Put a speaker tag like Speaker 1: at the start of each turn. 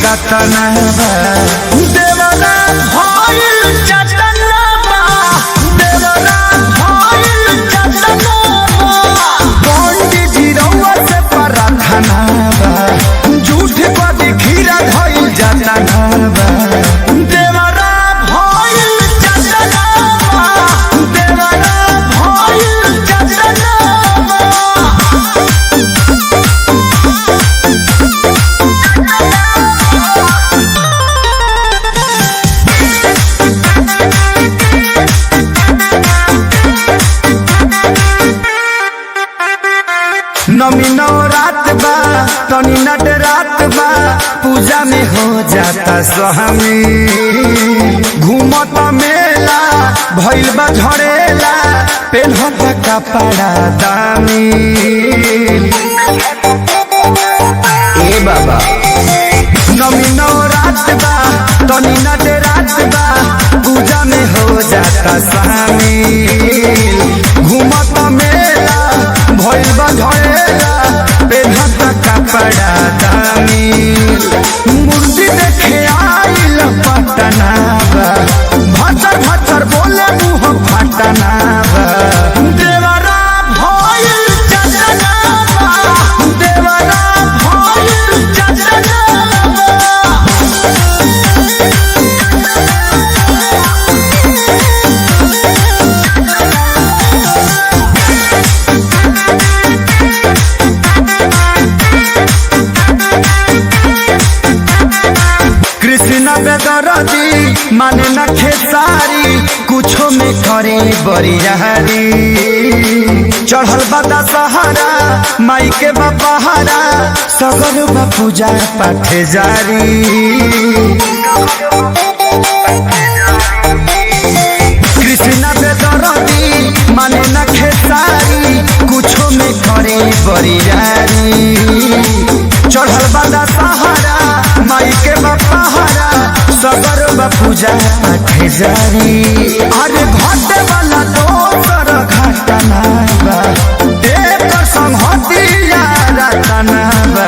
Speaker 1: कतना बा देवरा भइल चटना बा देवरा भइल चटना बा पंडित जी रउआ से प्रार्थना बा झूठ पर खीरा धइल जाता बा देवरा भइल चटना बा देवरा भइल चटना बा। नमी नवरात बा तनी नट रात बा पूजा में हो जाता स्वामी घूमत मेला भइल बा झड़ेला पेन्हत कपड़ा दामी ए बाबा नमी नवरात बा तनी नट रात बा पूजा में हो जाता स्वामी घूमत मेला भइल बा झड़ेला पेन्हत कपड़ा दामी मूर्ति देखे आइल पटना बा भचर भचर बोले मुँह फटना बा देवरा भइल चटना बा देवरा भइल चटना बा। कृष्ण बेदरदी माने न खेसारी कुछो में करे बरियारी चढ़ल बदा सहारा माई के बपहारा सगर बा पूजा पाठ जारी कृष्ण बेदरदी माने न खेसारी कुछो में करे बरियारी चढ़ल बदा सहारा माई के बपहारा सगर बा पूजा पाठ जारी अरे घटे वाला दोसर घटना बा देव संग हतिया रतना बा।